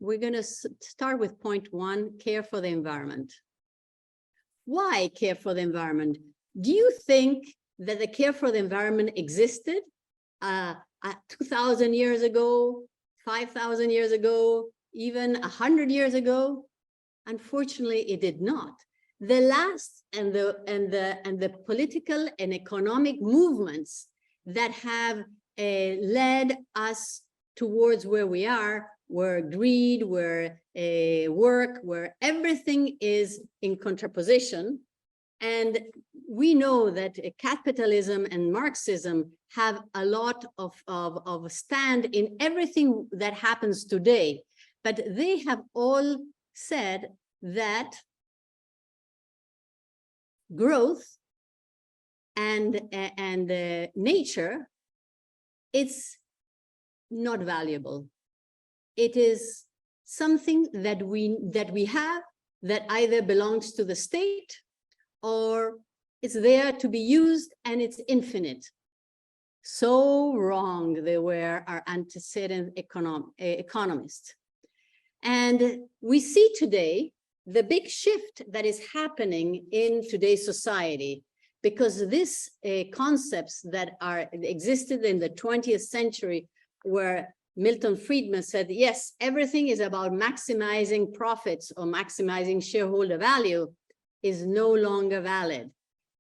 we're going to start with point one, care for the environment. Why care for the environment? Do you think that the care for the environment existed 2,000 years ago, 5,000 years ago, even 100 years ago? Unfortunately, it did not. The last and the political and economic movements that have led us towards where we are, where greed, where work, where everything is in contraposition. And we know that capitalism and Marxism have a lot of stand in everything that happens today. But they have all said that growth and nature, it's not valuable. It is something that we have that either belongs to the state or it's there to be used and it's infinite. So wrong they were our antecedent economists. And we see today the big shift that is happening in today's society, because these concepts that existed in the 20th century, where Milton Friedman said, yes, everything is about maximizing profits or maximizing shareholder value, is no longer valid.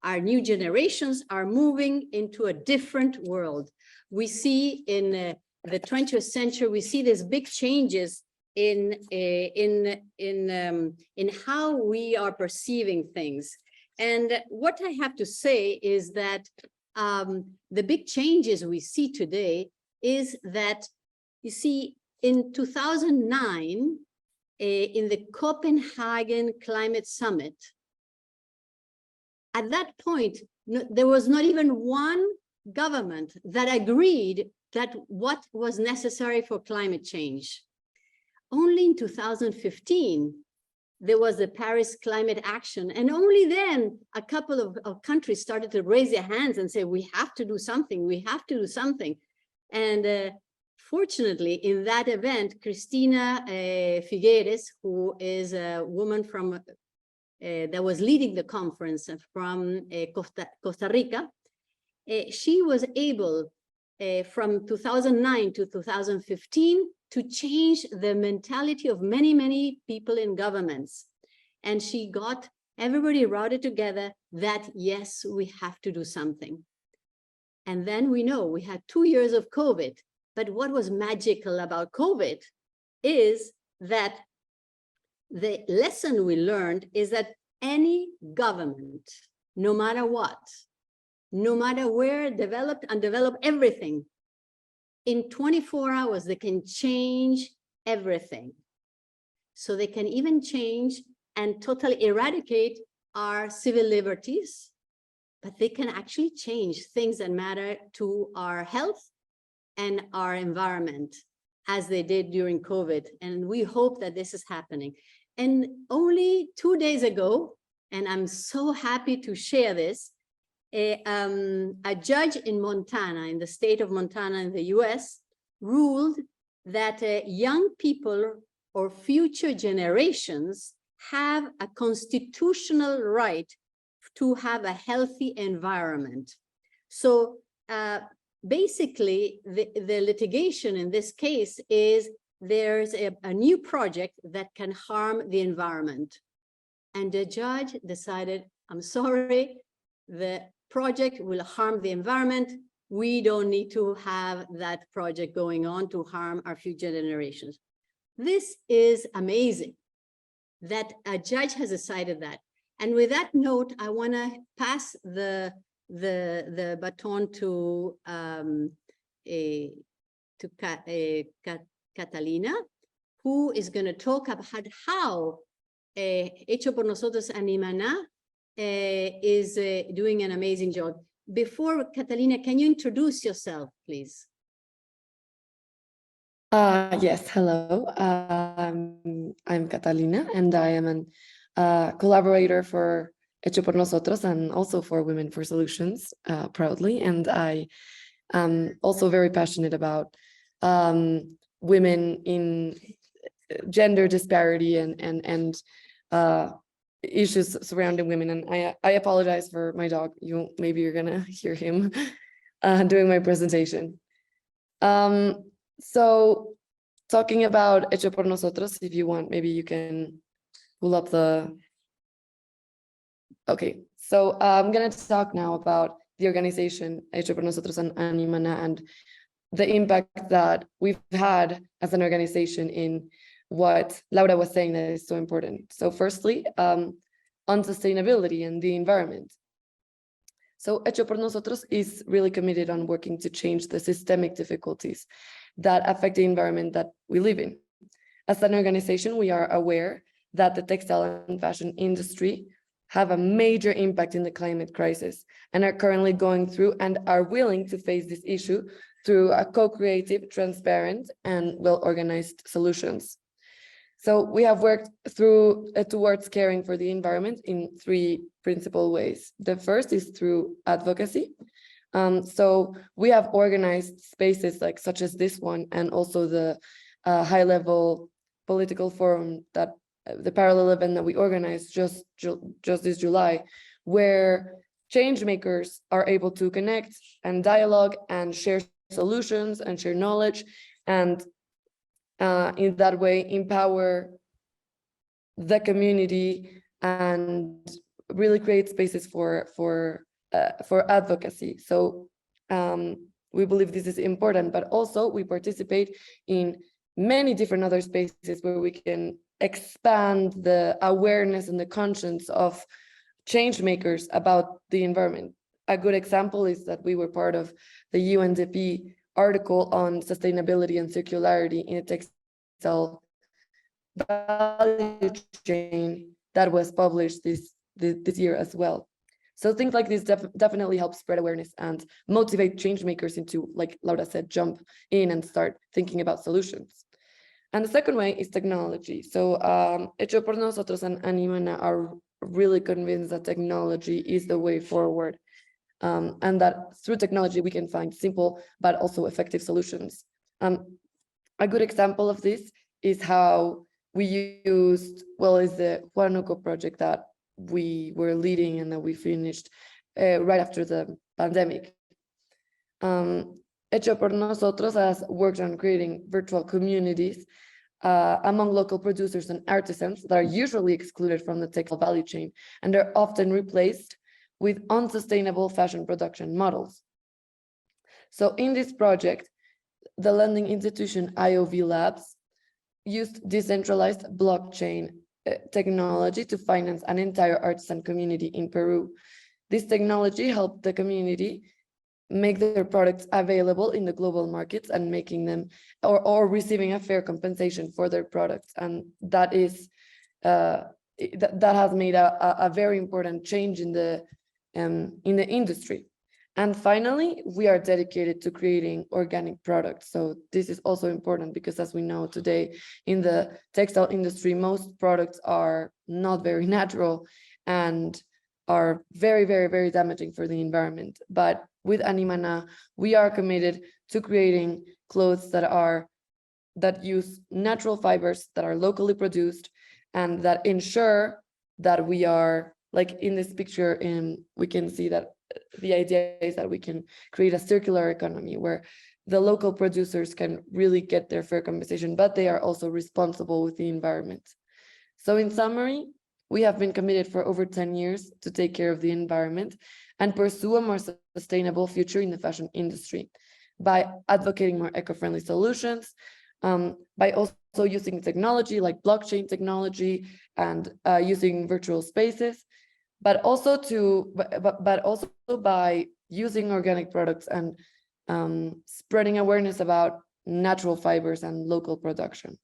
Our new generations are moving into a different world. We see in the 20th century, we see these big changes in how we are perceiving things. And what I have to say is that the big changes we see today is that, you see, in 2009, in the Copenhagen Climate Summit, at that point, there was not even one government that agreed that what was necessary for climate change. Only in 2015, there was the Paris Climate Action. And only then a couple of countries started to raise their hands and say, we have to do something, we have to do something. And fortunately, in that event, Cristina Figueres, who is a woman from that was leading the conference from Costa Rica, she was able from 2009 to 2015 to change the mentality of many, many people in governments. And she got everybody routed together that, yes, we have to do something. And then we know we had 2 years of COVID. But what was magical about COVID is that the lesson we learned is that any government, no matter what, no matter where, developed, undeveloped, everything, in 24 hours, they can change everything. So they can even change and totally eradicate our civil liberties, but they can actually change things that matter to our health and our environment, as they did during COVID. And we hope that this is happening. And only 2 days ago, and I'm so happy to share this, a judge in Montana, in the state of Montana in the US, ruled that young people or future generations have a constitutional right to have a healthy environment. So basically, the litigation in this case is there's a new project that can harm the environment. And the judge decided, I'm sorry, the project will harm the environment. We don't need to have that project going on to harm our future generations. This is amazing that a judge has decided that. And with that note, I want to pass the baton to Catalina, who is going to talk about how Hecho por Nosotros, animaná is doing an amazing job. Before, Catalina, can you introduce yourself, please? Yes, hello. I'm Catalina, and I am a collaborator for Hecho por Nosotros and also for Women for Solutions, proudly. And I am also very passionate about women in gender disparity and issues surrounding women. And I apologize for my dog. Maybe you're gonna hear him doing my presentation. So talking about Hecho por Nosotros, if you want, maybe you can pull up the. Okay, so I'm gonna talk now about the organization Hecho por Nosotros and animaná and the impact that we've had as an organization in what Laura was saying that is so important. So firstly, on sustainability and the environment. So Hecho por Nosotros is really committed on working to change the systemic difficulties that affect the environment that we live in. As an organization, we are aware that the textile and fashion industry have a major impact in the climate crisis and are currently going through and are willing to face this issue through a co-creative, transparent, and well-organized solutions. So we have worked towards caring for the environment in three principal ways. The first is through advocacy. So we have organized spaces like such as this one, and also the high-level political forum that the parallel event that we organized just this July, where changemakers are able to connect and dialogue and share solutions and share knowledge, and in that way empower the community and really create spaces for advocacy. So we believe this is important, but also we participate in many different other spaces where we can expand the awareness and the conscience of change makers about the environment. A good example is that we were part of the UNDP article on sustainability and circularity in a textile value chain that was published this year as well. So things like this definitely help spread awareness and motivate change makers into, like Laura said, jump in and start thinking about solutions. And the second way is technology. So Hecho por Nosotros and animaná are really convinced that technology is the way forward, and that through technology we can find simple but also effective solutions. A good example of this is how we used, is the Huánuco project that we were leading and that we finished right after the pandemic. Hecho por Nosotros has worked on creating virtual communities among local producers and artisans that are usually excluded from the textile value chain and are often replaced with unsustainable fashion production models. So in this project, the lending institution IOV Labs used decentralized blockchain technology to finance an entire artisan community in Peru. This technology helped the community make their products available in the global markets and making them or receiving a fair compensation for their products. And that is that has made a very important change in the industry. And finally, we are dedicated to creating organic products. So this is also important because, as we know today in the textile industry, most products are not very natural and are very, very, very damaging for the environment. But with animaná, we are committed to creating clothes that use natural fibers that are locally produced and that ensure that we are, like in this picture, we can see that the idea is that we can create a circular economy where the local producers can really get their fair compensation, but they are also responsible with the environment. So in summary, we have been committed for over 10 years to take care of the environment and pursue a more sustainable future in the fashion industry by advocating more eco-friendly solutions, by also using technology like blockchain technology and using virtual spaces, but also by using organic products and spreading awareness about natural fibers and local production.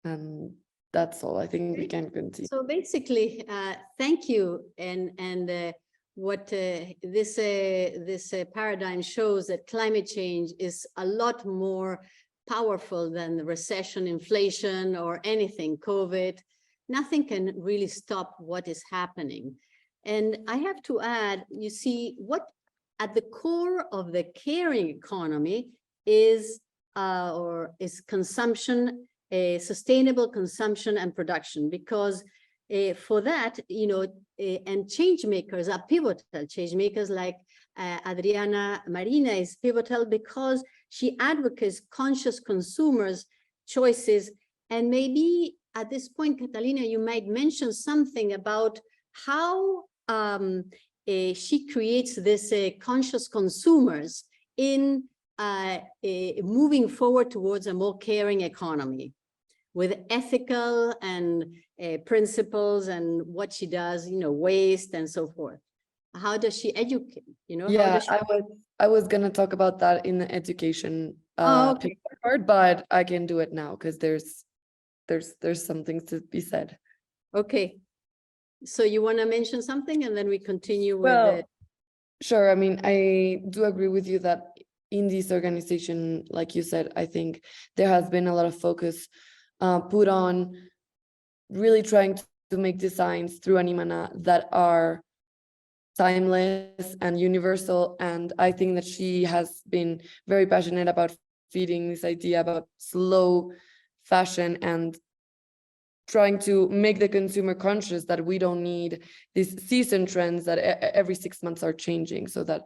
And that's all. I think we can continue. So basically, thank you. And what this paradigm shows that climate change is a lot more powerful than the recession, inflation, or anything, COVID. Nothing can really stop what is happening. And I have to add, you see, what at the core of the caring economy is or is consumption, sustainable consumption and production, because for that, you know, and change makers are pivotal. Change makers like Adriana Marina is pivotal because she advocates conscious consumers' choices. And maybe at this point, Catalina, you might mention something about how she creates this conscious consumers in moving forward towards a more caring economy with ethical and principles and what she does, you know, waste and so forth. How does she educate? You know, Yeah, how does she... I was gonna talk about that in the education okay. part, but I can do it now because there's some things to be said. Okay. So you want to mention something and then we continue with Well, it? sure. I mean, I do agree with you that in this organization, like you said, I think there has been a lot of focus put on really trying to make designs through animaná that are timeless and universal. And I think that she has been very passionate about feeding this idea about slow fashion and trying to make the consumer conscious that we don't need these season trends that every 6 months are changing. So that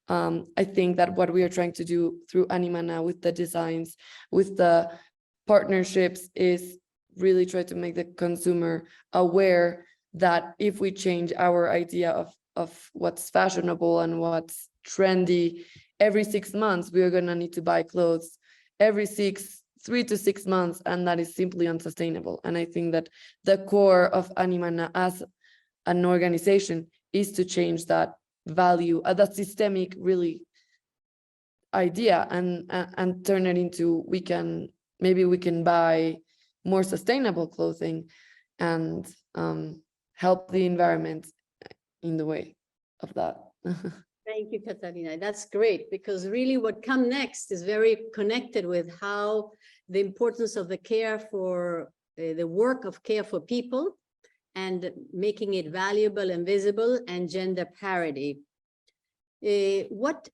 I think that what we are trying to do through animaná with the designs, with the partnerships, is really try to make the consumer aware that if we change our idea of what's fashionable and what's trendy every 6 months, we are going to need to buy clothes every 3 to 6 months, and that is simply unsustainable. And I think that the core of animaná as an organization is to change that value, that systemic really idea, and turn it into maybe we can buy more sustainable clothing and help the environment in the way of that. Thank you, Catalina. That's great, because really what comes next is very connected with how the importance of the care for the work of care for people and making it valuable and visible, and gender parity. What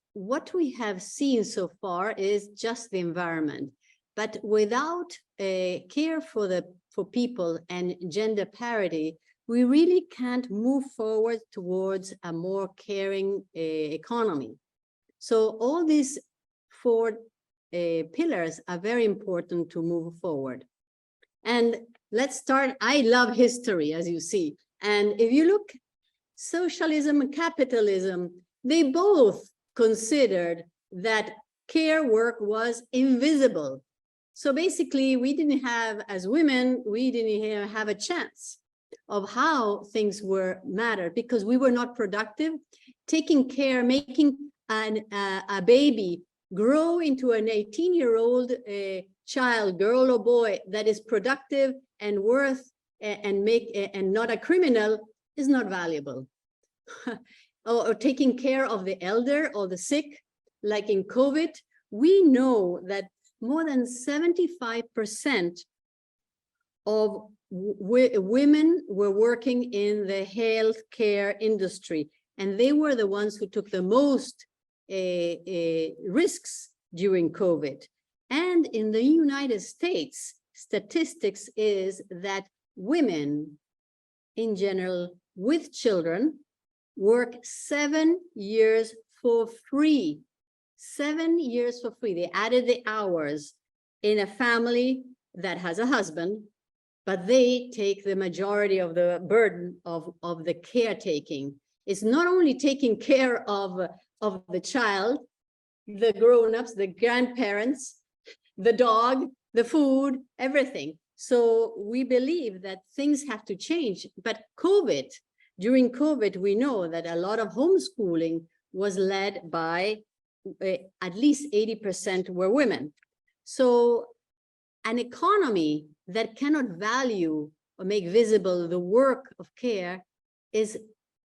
we have seen so far is just the environment, but without care for people and gender parity, we really can't move forward towards a more caring economy. So all these 4 pillars are very important to move forward. And let's start. I love history, as you see. And if you look, socialism and capitalism, they both considered that care work was invisible. So basically, we didn't have, as women, we didn't have a chance of how things were mattered, because we were not productive. Taking care, making a baby grow into an 18-year-old child, girl or boy, that is productive and worth and not a criminal, is not valuable. or taking care of the elder or the sick, like in COVID, we know that more than 75% of women were working in the healthcare industry, and they were the ones who took the most risks during COVID. And in the United States, statistics is that women in general with children work 7 years for free. 7 years for free. They added the hours in a family that has a husband, but they take the majority of the burden of the caretaking. It's not only taking care of the child, the grown-ups, the grandparents, the dog, the food, everything. So we believe that things have to change. But during COVID, we know that a lot of homeschooling was led by at least 80% were women. So an economy that cannot value or make visible the work of care is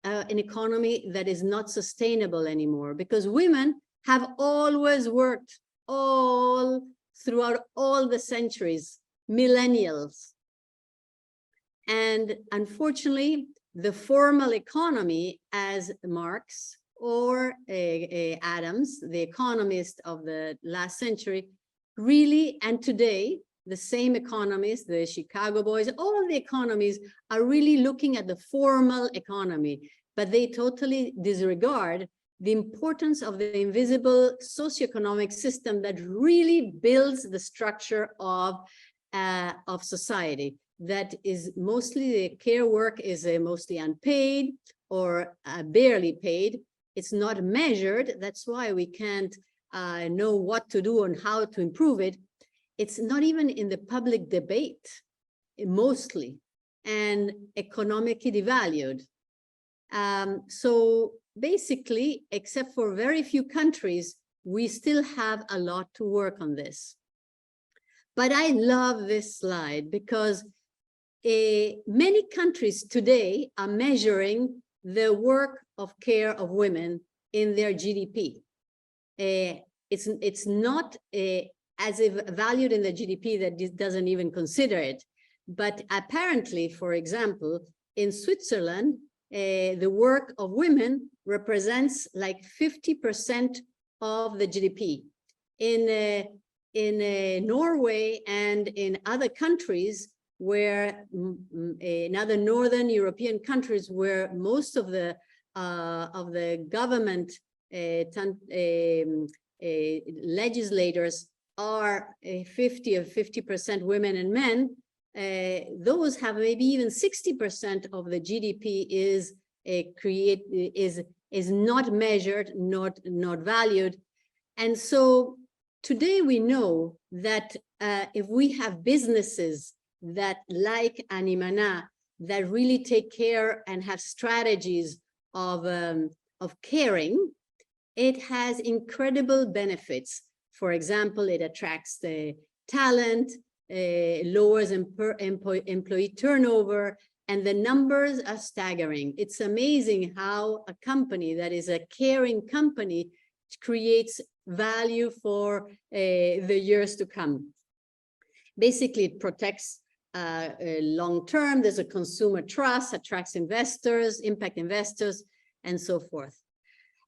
an economy that is not sustainable anymore, because women have always worked throughout all the centuries, millennials. And unfortunately, the formal economy, as Marx or Adams, the economist of the last century, really, and today, the same economists, the Chicago boys, all of the economies are really looking at the formal economy, but they totally disregard the importance of the invisible socioeconomic system that really builds the structure of society. That is mostly the care work is mostly unpaid or barely paid. It's not measured. That's why we can't know what to do and how to improve it. It's not even in the public debate, mostly, and economically devalued. So basically, except for very few countries, we still have a lot to work on this. But I love this slide because many countries today are measuring the work of care of women in their GDP. It's not as if valued in the GDP that doesn't even consider it. But apparently, for example, in Switzerland, the work of women represents like 50% of the GDP. In Norway and in other countries where, in other Northern European countries where most of the government legislators are 50 or 50% women and men, those have maybe even 60% of the GDP is not measured, not valued. And so today we know that if we have businesses that, like animaná, that really take care and have strategies of caring, it has incredible benefits. For example, it attracts the talent, lowers employee turnover, and the numbers are staggering. It's amazing how a company that is a caring company creates value for the years to come. Basically, it protects long-term, there's a consumer trust, attracts investors, impact investors, and so forth.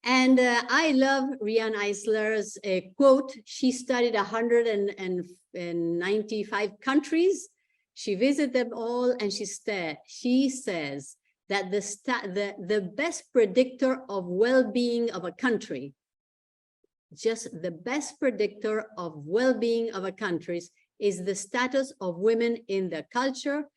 And I love Riane Eisler's quote. She studied 195 countries. She visited them all, and she says that the best predictor of well-being of a country, just the best predictor of well-being of a country, is the status of women in the culture,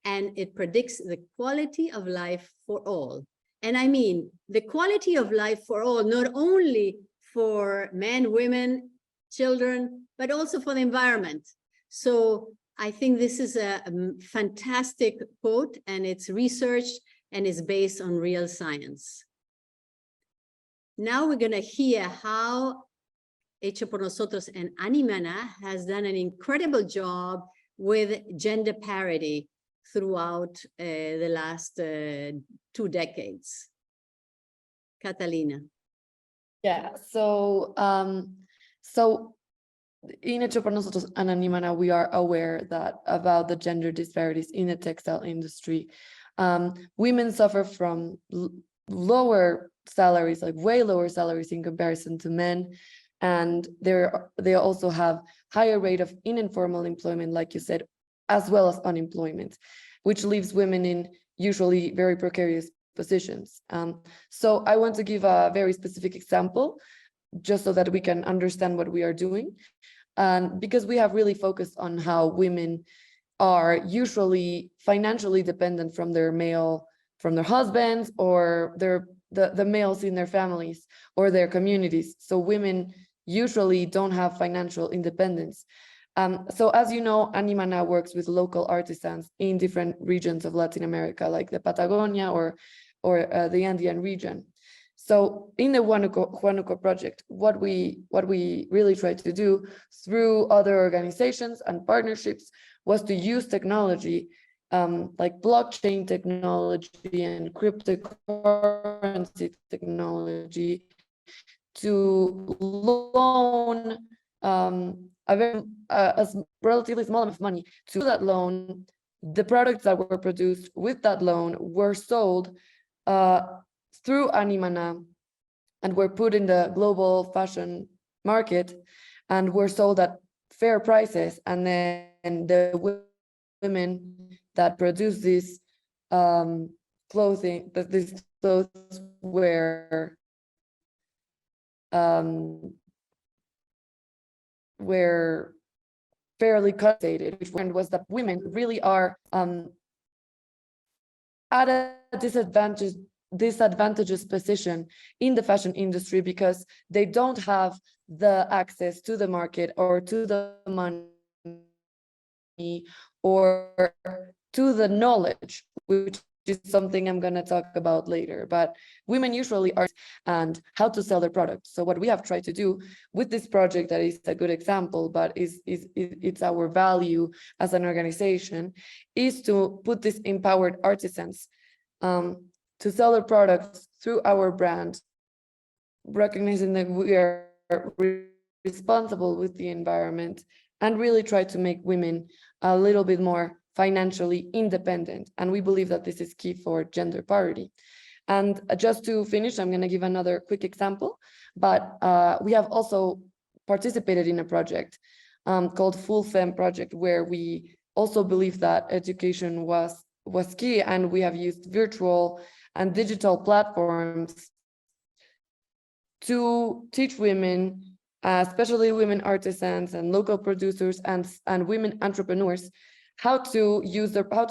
and it predicts the quality of life for all. And I mean, the quality of life for all, not only for men, women, children, but also for the environment. So I think this is a fantastic quote, and it's researched and is based on real science. Now we're going to hear how Hecho por Nosotros and animaná has done an incredible job with gender parity throughout the last 2 decades. Catalina. Yeah, so in Hecho por Nosotros and animaná, we are aware that about the gender disparities in the textile industry. Women suffer from lower salaries, like way lower salaries in comparison to men. And they also have higher rate of informal employment, like you said, as well as unemployment, which leaves women in usually very precarious positions. So I want to give a very specific example, just so that we can understand what we are doing. Because we have really focused on how women are usually financially dependent from their husbands, or the males in their families or their communities. So women usually don't have financial independence. So as you know, animaná works with local artisans in different regions of Latin America, like the Patagonia or the Andean region. So in the Huánuco project, what we really tried to do through other organizations and partnerships was to use technology, like blockchain technology and cryptocurrency technology, to loan a relatively small amount of money. To that loan, the products that were produced with that loan were sold through animaná and were put in the global fashion market and were sold at fair prices, and then the women that produce this clothing, that these clothes were fairly compensated, which was that women really are at a disadvantageous position in the fashion industry because they don't have the access to the market or to the money or to the knowledge, which is something I'm going to talk about later. But women usually are, and how to sell their products. So what we have tried to do with this project, that is a good example, but it's our value as an organization, is to put these empowered artisans to sell their products through our brand, recognizing that we are responsible with the environment, and really try to make women a little bit more financially independent. And we believe that this is key for gender parity. And just to finish, I'm going to give another quick example, but we have also participated in a project called Full Femme Project, where we also believe that education was key, and we have used virtual and digital platforms to teach women, especially women artisans and local producers and women entrepreneurs, how to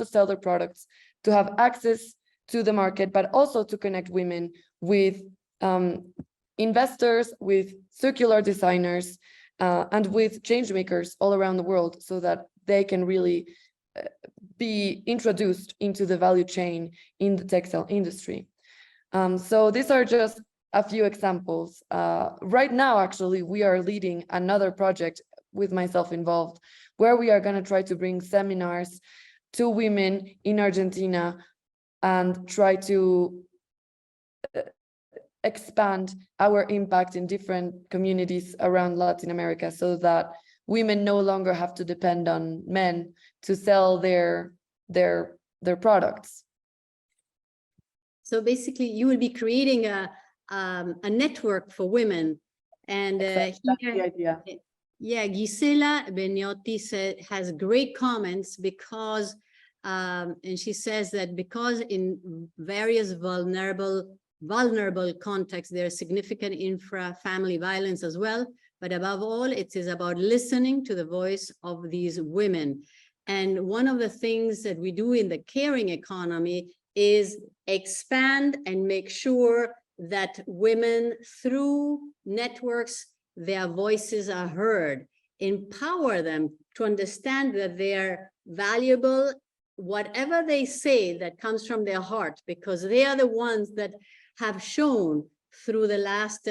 sell their products, to have access to the market, but also to connect women with investors, with circular designers, and with change makers all around the world, so that they can really be introduced into the value chain in the textile industry. So these are just a few examples. Right now, actually, we are leading another project with myself involved, where we are going to try to bring seminars to women in Argentina and try to expand our impact in different communities around Latin America, so that women no longer have to depend on men to sell their products. So basically, you will be creating a network for women, and Exactly. That's the idea. Yeah, Gisela Beniotti has great comments because, and she says that because in various vulnerable contexts, there is significant family violence as well. But above all, it is about listening to the voice of these women. And one of the things that we do in the caring economy is expand and make sure that women, through networks, their voices are heard, empower them to understand that they're valuable, whatever they say that comes from their heart, because they are the ones that have shown through the last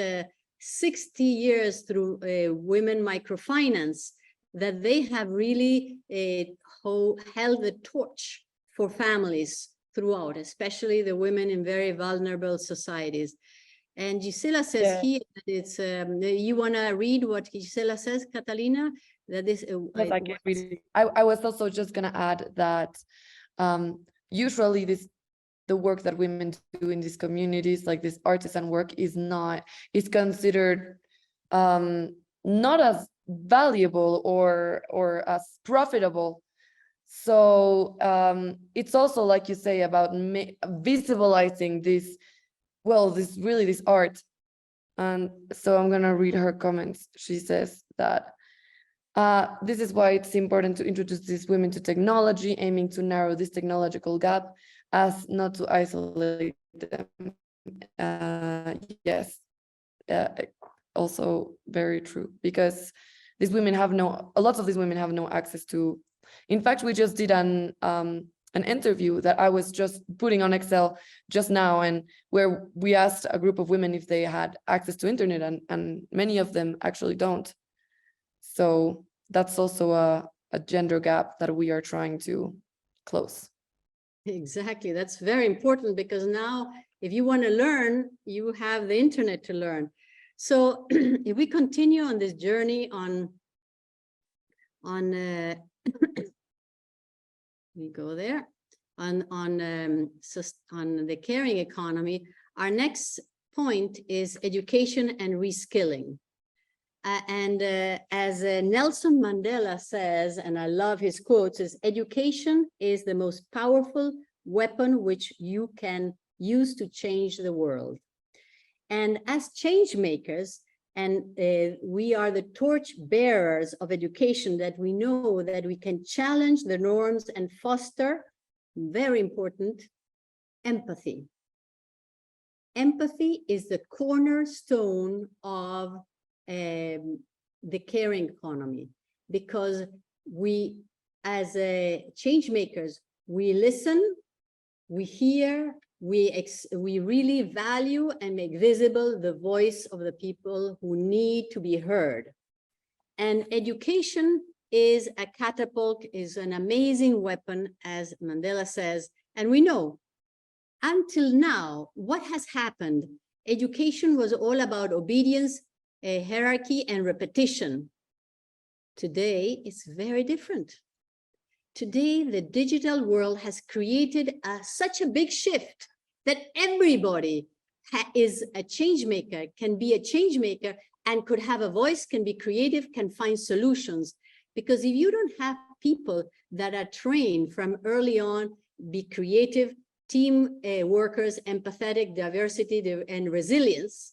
60 years through women microfinance that they have really held the torch for families throughout, especially the women in very vulnerable societies. And Gisela says here that it's, you want to read what Gisela says, Catalina? That is, yes, I can read it. I was also just going to add that usually the work that women do in these communities, like this artisan work, is considered not as valuable or as profitable. So it's also, like you say, about visualizing this art. And so I'm going to read her comments. She says that this is why it's important to introduce these women to technology, aiming to narrow this technological gap as not to isolate them. Yes, also very true, because these women have lots of these women have no access to. In fact, we just did an interview that I was just putting on Excel just now, and where we asked a group of women if they had access to internet, and many of them actually don't. So that's also a gender gap that we are trying to close. Exactly. That's very important, because now if you want to learn, you have the internet to learn. So if we continue on this journey on we go there on the caring economy, our next point is education and reskilling. As Nelson Mandela says, and I love his quotes, is education is the most powerful weapon which you can use to change the world. And as change makers, and we are the torch bearers of education, that we know that we can challenge the norms and foster, very important, empathy. Empathy is the cornerstone of the caring economy, because we, as change makers, we listen, we hear, we really value and make visible the voice of the people who need to be heard. And education is a catapult, is an amazing weapon, as Mandela says. And we know, until now, what has happened? Education was all about obedience, hierarchy, and repetition. Today, it's very different. Today, the digital world has created such a big shift that everybody is a change maker, can be a change maker, and could have a voice, can be creative, can find solutions. Because if you don't have people that are trained from early on, be creative, team workers, empathetic, diversity, and resilience,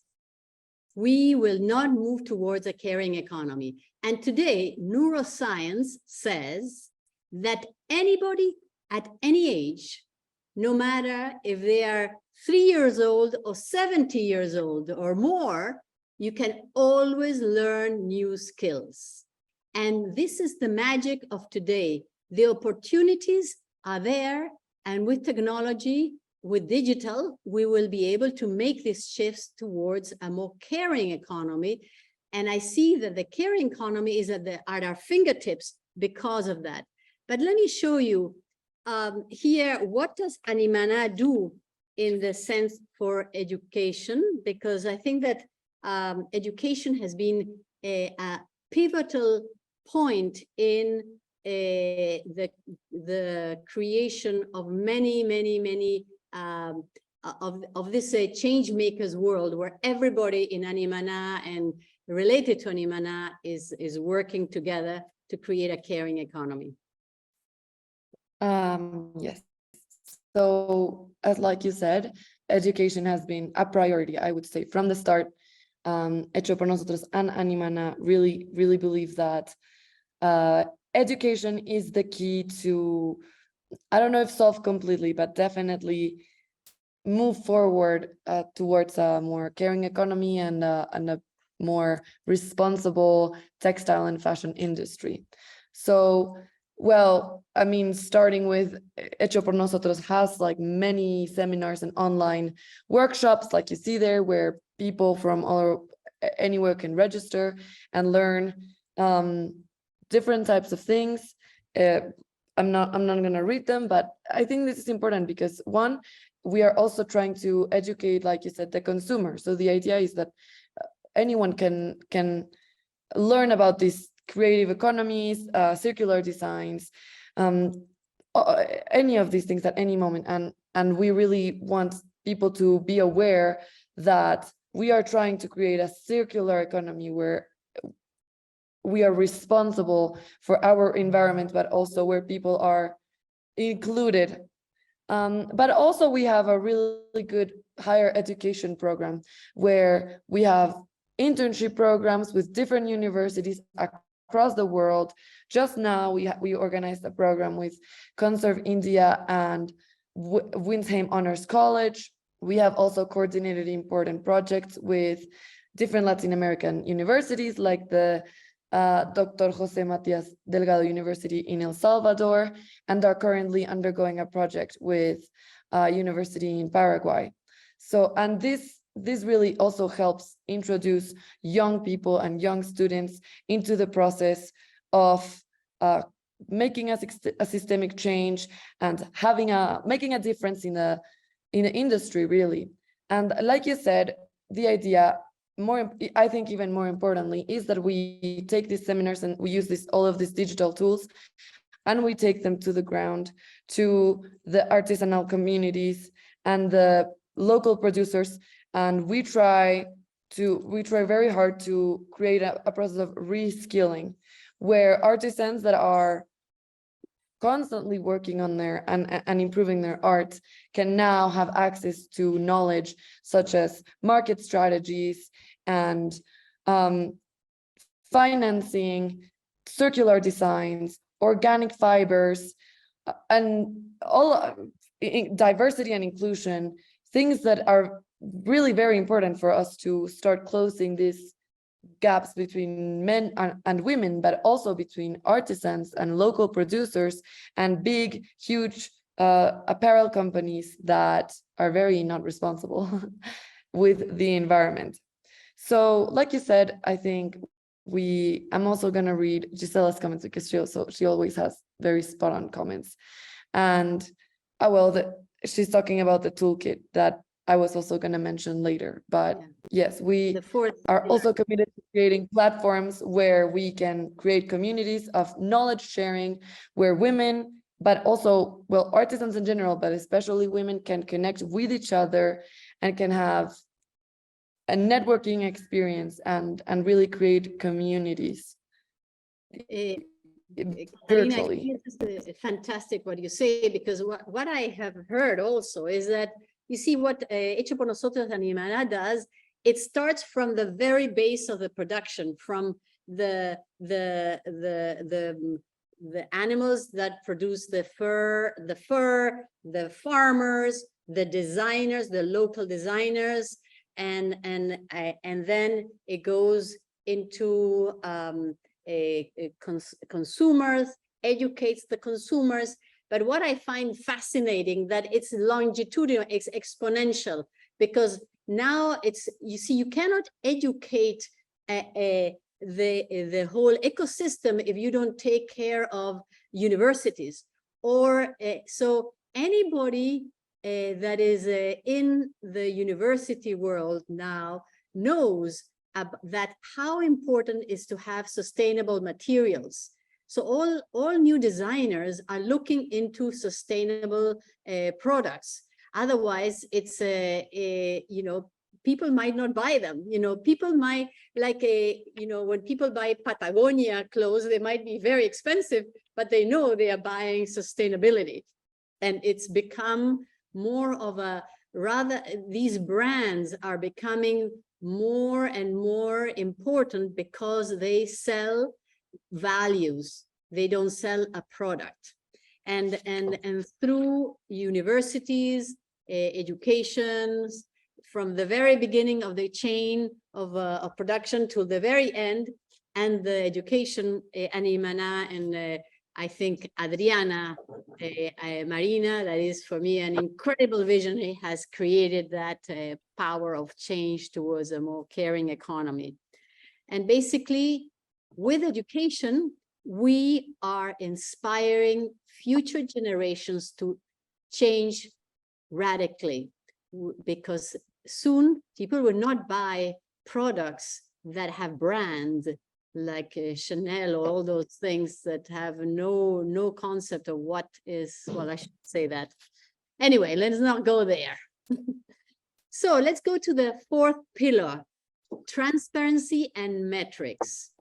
we will not move towards a caring economy. And today, neuroscience says that anybody at any age, no matter if they are 3 years old or 70 years old or more, you can always learn new skills. And this is the magic of today. The opportunities are there, and with technology, with digital, we will be able to make these shifts towards a more caring economy. And I see that the caring economy is at our fingertips because of that. But let me show you here, what does animaná do in the sense for education? Because I think that education has been a pivotal point in the creation of many of this change makers world, where everybody in animaná and related to animaná is working together to create a caring economy. Yes. So, as like you said, education has been a priority, I would say, from the start. Hecho por Nosotros and animaná really believe that education is the key to, I don't know if solve completely, but definitely move forward towards a more caring economy and a more responsible textile and fashion industry. So, well, I mean, starting with Hecho por Nosotros has like many seminars and online workshops, like you see there, where people from anywhere can register and learn different types of things. I'm not going to read them, but I think this is important because, one, we are also trying to educate, like you said, the consumer. So the idea is that anyone can learn about these creative economies, circular designs, any of these things at any moment. And we really want people to be aware that we are trying to create a circular economy where we are responsible for our environment, but also where people are included. But also we have a really good higher education program where we have internship programs with different universities across the world. Just now we organized a program with Conserve India and Windheim Honors College. We have also coordinated important projects with different Latin American universities, like the Dr. Jose Matias Delgado University in El Salvador, and are currently undergoing a project with a university in Paraguay. So, and this really also helps introduce young people and young students into the process of making a systemic change and making a difference in the industry, really. And like you said, the idea, I think even more importantly, is that we take these seminars and we use all of these digital tools, and we take them to the ground, to the artisanal communities and the local producers, and we try we try very hard to create a process of reskilling, where artisans that are constantly working on their and improving their art can now have access to knowledge such as market strategies and financing, circular designs, organic fibers, and all diversity and inclusion, things that are really very important for us to start closing these gaps between men and women, but also between artisans and local producers and big, huge apparel companies that are very not responsible with the environment. So like you said, I think I'm also going to read Gisela's comments because she always has very spot on comments. And she's talking about the toolkit that I was also going to mention later. But yes, we are also committed to creating platforms where we can create communities of knowledge sharing, where women, but also, well, artisans in general, but especially women, can connect with each other and can have a networking experience and really create communities virtually. It's fantastic what you say, because what I have heard also is that, you see, what Hecho por Nosotros Animaná does, it starts from the very base of the production, from the animals that produce the fur, the farmers, the designers, the local designers, and then it goes into consumers, educates the consumers. But what I find fascinating, that it's longitudinal, it's exponential, because now you see, you cannot educate the whole ecosystem if you don't take care of universities, or so anybody that is in the university world now knows that how important is to have sustainable materials. So all new designers are looking into sustainable products. Otherwise, it's you know, people might not buy them. You know, people might you know, when people buy Patagonia clothes, they might be very expensive, but they know they are buying sustainability. And it's become more of a, rather, these brands are becoming more and more important because they sell values. They don't sell a product. And through universities, education, from the very beginning of the chain of production to the very end, and the education, animaná, and I think Adriana Marina, that is for me an incredible visionary, has created that power of change towards a more caring economy. And basically, with education, we are inspiring future generations to change radically, because soon people will not buy products that have brands like Chanel or all those things that have no concept of what is, well, I should say that. Anyway, let's not go there. So let's go to the fourth pillar, transparency and metrics.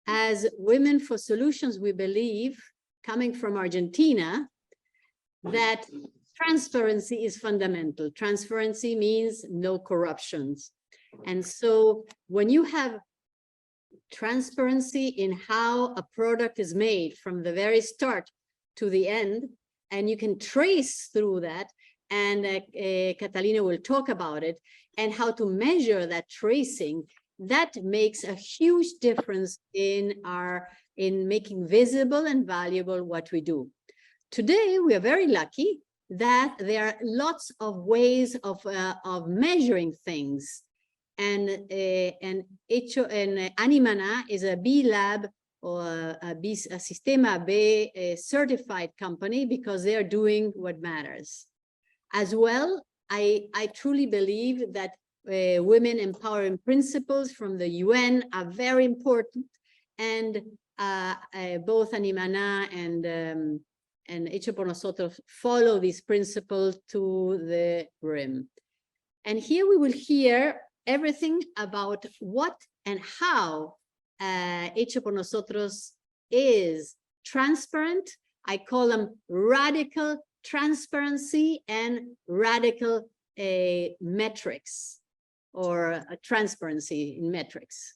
As Women for Solutions, we believe, coming from Argentina, that transparency is fundamental. Transparency means no corruptions. And so when you have transparency in how a product is made from the very start to the end, and you can trace through that, and Catalina will talk about it, and how to measure that tracing, that makes a huge difference in making visible and valuable what we do. Today, we are very lucky that there are lots of ways of measuring things. And Hecho and animaná is a B Lab or a Sistema B certified company, because they are doing what matters. As well, I truly believe that women empowering principles from the UN are very important, and both animaná and Hecho por Nosotros follow these principles to the rim. And here we will hear everything about what and how Hecho por Nosotros is transparent. I call them radical transparency and radical metrics, or transparency in metrics.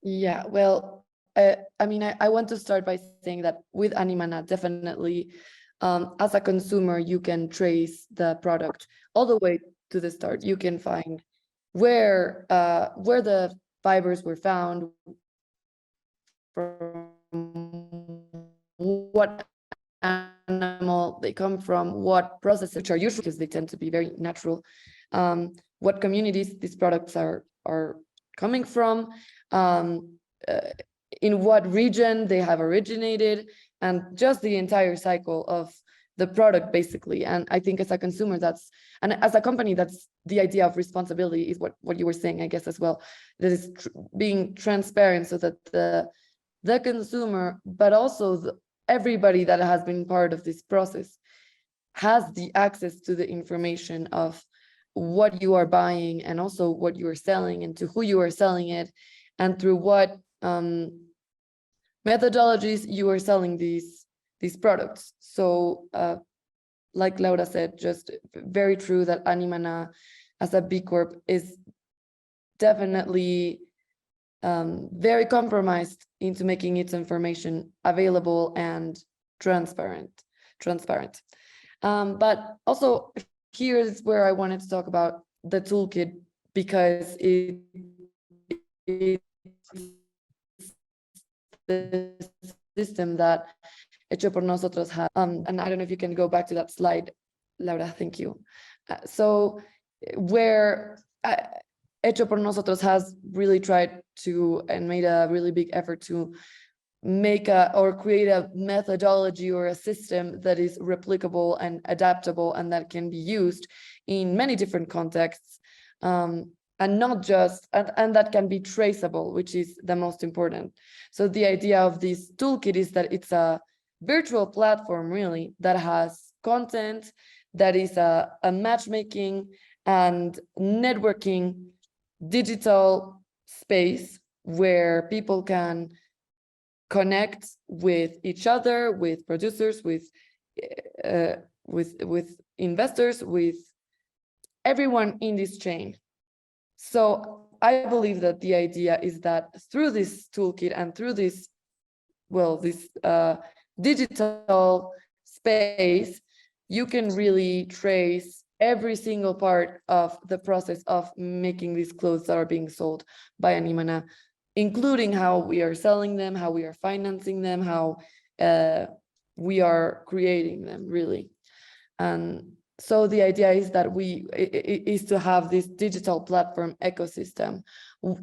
Yeah, well, I mean, I want to start by saying that with animaná, definitely, as a consumer, you can trace the product all the way to the start. You can find where the fibers were found, from what animal they come from, what processes, which are usually, because they tend to be very natural, what communities these products are coming from, in what region they have originated, and just the entire cycle of the product, basically. And I think as a consumer, and as a company, that's the idea of responsibility, is what you were saying, I guess, as well. That is being transparent, so that the consumer, but also everybody that has been part of this process, has the access to the information of what you are buying, and also what you are selling, and to who you are selling it, and through what methodologies you are selling these products. So like Laura said, just very true that animaná as a B Corp is definitely very compromised into making its information available and transparent. But also, here is where I wanted to talk about the toolkit, because it's the system that Hecho por Nosotros has. And I don't know if you can go back to that slide, Laura, thank you. So where Hecho por Nosotros has really tried to, and made a really big effort to make or create a methodology or a system that is replicable and adaptable, and that can be used in many different contexts, and not just, and that can be traceable, which is the most important. So the idea of this toolkit is that it's a virtual platform, really, that has content, that is a matchmaking and networking digital space where people can connect with each other, with producers, with investors, with everyone in this chain. So I believe that the idea is that through this toolkit and through this, well, this digital space, you can really trace every single part of the process of making these clothes that are being sold by animaná, including how we are selling them, how we are financing them, how we are creating them, really. And so the idea is that is to have this digital platform ecosystem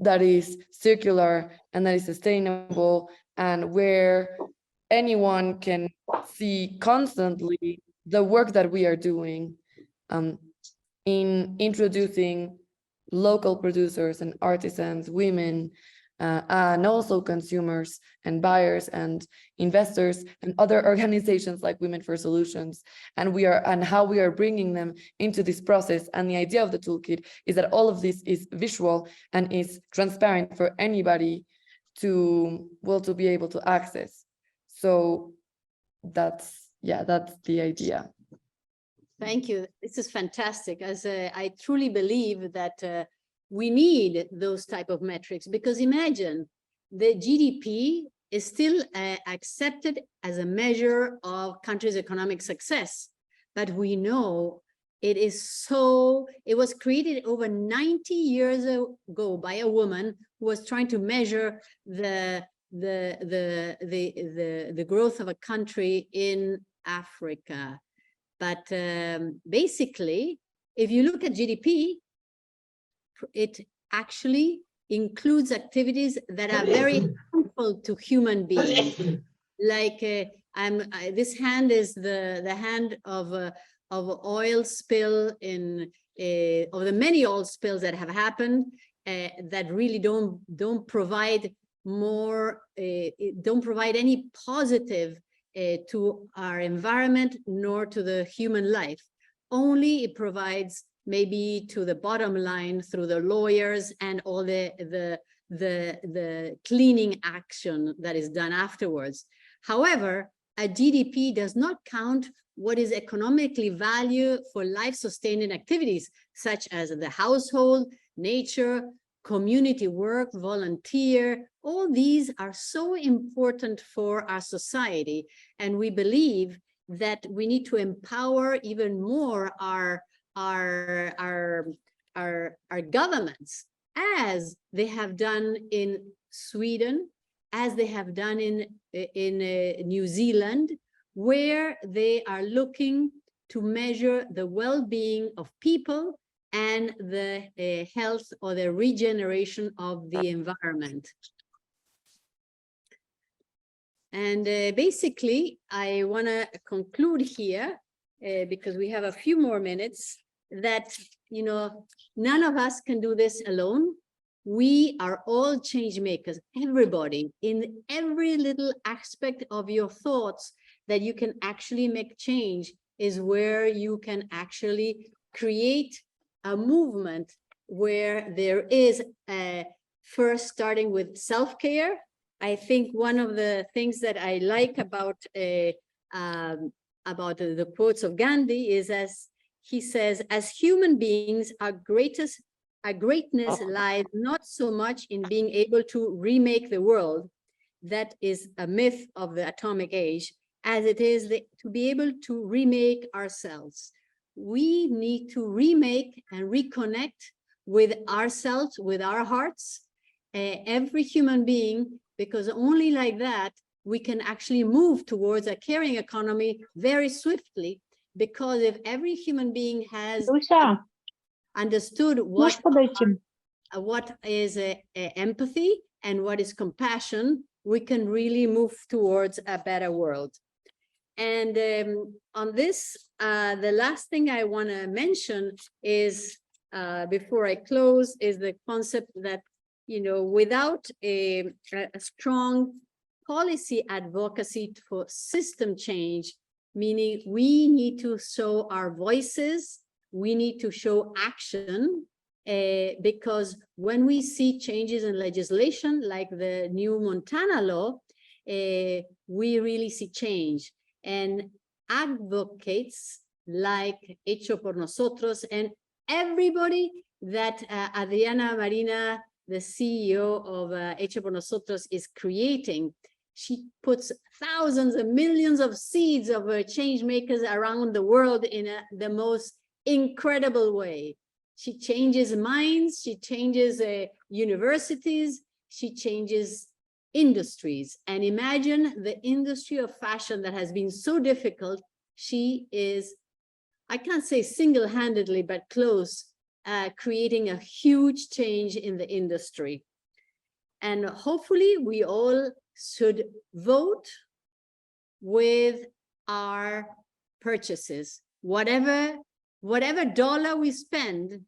that is circular and that is sustainable, and where anyone can see constantly the work that we are doing in introducing local producers and artisans, women, and also consumers and buyers and investors and other organizations like Women for Solutions, and how we are bringing them into this process. And the idea of the toolkit is that all of this is visual and is transparent for anybody to be able to access. So that's the idea. Thank you. This is fantastic. As I truly believe that we need those type of metrics, because imagine the GDP is still accepted as a measure of countries' economic success, but we know it was created over 90 years ago by a woman who was trying to measure the growth of a country in Africa. But basically, if you look at GDP, it actually includes activities that are very harmful to human beings. Like this hand is the hand of oil spill of the many oil spills that have happened that really don't provide any positive to our environment nor to the human life. Only it provides maybe to the bottom line through the lawyers and all the cleaning action that is done afterwards. However, a GDP does not count what is economically valued for life-sustaining activities, such as the household, nature, community work, volunteer. All these are so important for our society, and we believe that we need to empower even more our governments, as they have done in Sweden, as they have done in New Zealand, where they are looking to measure the well-being of people and the health or the regeneration of the environment. And basically, I want to conclude here, because we have a few more minutes, that, you know, none of us can do this alone. We are all change makers, everybody, in every little aspect of your thoughts that you can actually make change is where you can actually create a movement where there is first starting with self-care. I think one of the things that I like about the quotes of Gandhi is, as he says, as human beings, our greatness lies not so much in being able to remake the world, that is a myth of the atomic age, as it is to be able to remake ourselves. We need to remake and reconnect with ourselves, with our hearts, every human being, because only like that we can actually move towards a caring economy very swiftly. Because if every human being has understood what is empathy and what is compassion, we can really move towards a better world. And on this, the last thing I want to mention is, before I close, is the concept that, you know, without a strong policy advocacy for system change, meaning we need to show our voices, we need to show action, because when we see changes in legislation, like the new Montana law, we really see change. And advocates like Hecho por Nosotros and everybody that Adriana Marina, the CEO of Hecho por Nosotros, is creating. She puts thousands and millions of seeds of change makers around the world in the most incredible way. She changes minds, she changes universities, she changes industries. And imagine the industry of fashion that has been so difficult. She is, I can't say single-handedly, but close, creating a huge change in the industry. And hopefully we all should vote with our purchases. Whatever dollar we spend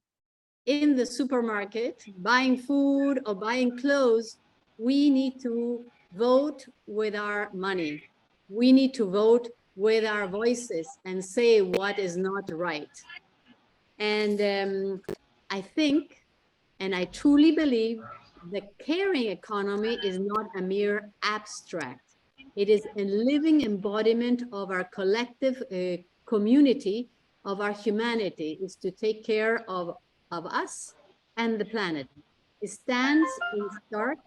in the supermarket, buying food or buying clothes, we need to vote with our money. We need to vote with our voices and say what is not right. And I think, and I truly believe, the caring economy is not a mere abstract. It is a living embodiment of our collective community, of our humanity, is to take care of us and the planet. It stands in stark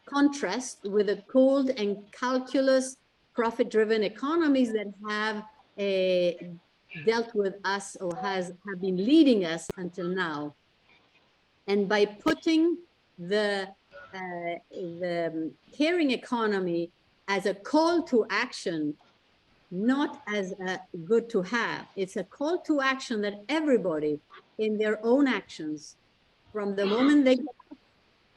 contrast with the cold and calculus profit-driven economies that have dealt with us or have been leading us until now. And by putting the caring economy as a call to action, not as a good to have, it's a call to action that everybody in their own actions, from the moment they get up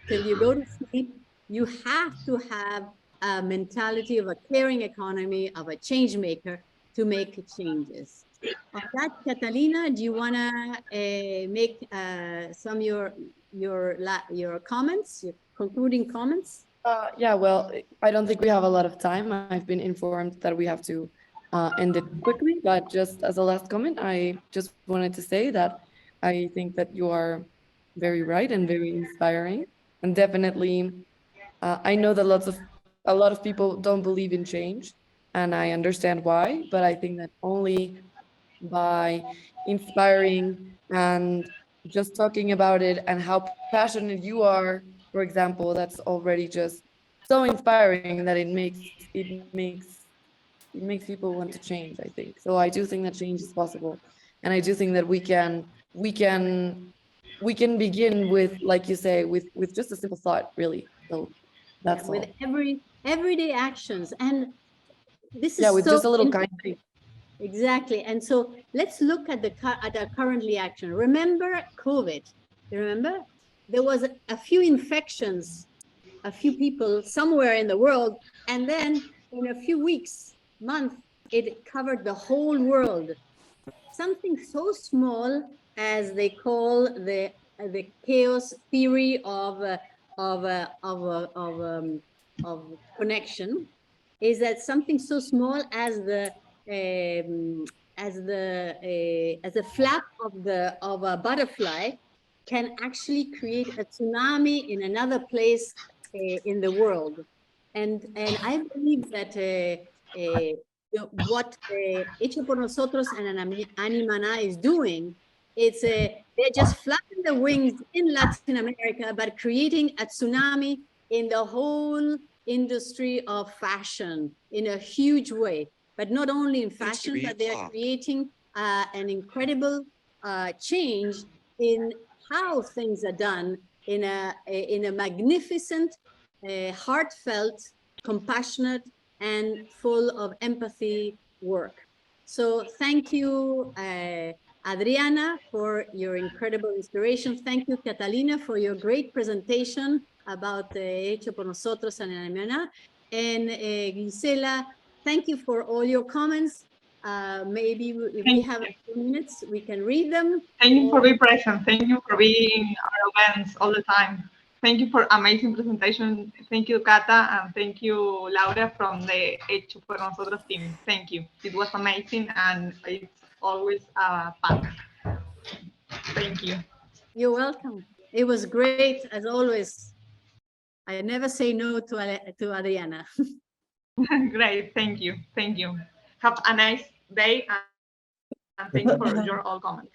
till you go to sleep, you have to have a mentality of a caring economy, of a change maker, to make changes. On that, Catalina, do you want to make some your comments, your concluding comments? Yeah, well, I don't think we have a lot of time. I've been informed that we have to end it quickly, but just as a last comment, I just wanted to say that I think that you are very right and very inspiring. And definitely, I know that a lot of people don't believe in change, and I understand why. But I think that only by inspiring and just talking about it and how passionate you are, for example, that's already just so inspiring that it makes people want to change, I think. So I do think that change is possible. And I do think that we can begin with, like you say, with just a simple thought, really. So Yeah, that's with all. everyday actions. And this Yeah, is with so just a little interesting. kindness. Exactly. And so let's look at at our currently action. Remember COVID? You remember? There was a few infections, a few people somewhere in the world, and then in a few weeks, month, it covered the whole world. Something so small as they call the chaos theory of of connection is that something so small as the flap of a butterfly can actually create a tsunami in another place in the world. And I believe that what Hecho por Nosotros and Animaná is doing, they're just flapping the wings in Latin America, but creating a tsunami in the whole industry of fashion in a huge way. But not only in fashion, but they're creating an incredible change in how things are done in a magnificent, heartfelt, compassionate, and full of empathy work. So thank you, Adriana, for your incredible inspiration. Thank you, Catalina, for your great presentation about Hecho por Nosotros and Animaná. And Gisela, thank you for all your comments. Maybe if we have a few minutes, we can read them. Thank you for being present. Thank you for being our events all the time. Thank you for amazing presentation. Thank you, Cata, and thank you, Laura, from the Hecho por Nosotros team. Thank you. It was amazing, and it's always fun. Thank you. You're welcome. It was great, as always. I never say no to Adriana. Great. Thank you. Thank you. Have a nice day, and thank you for your all comments.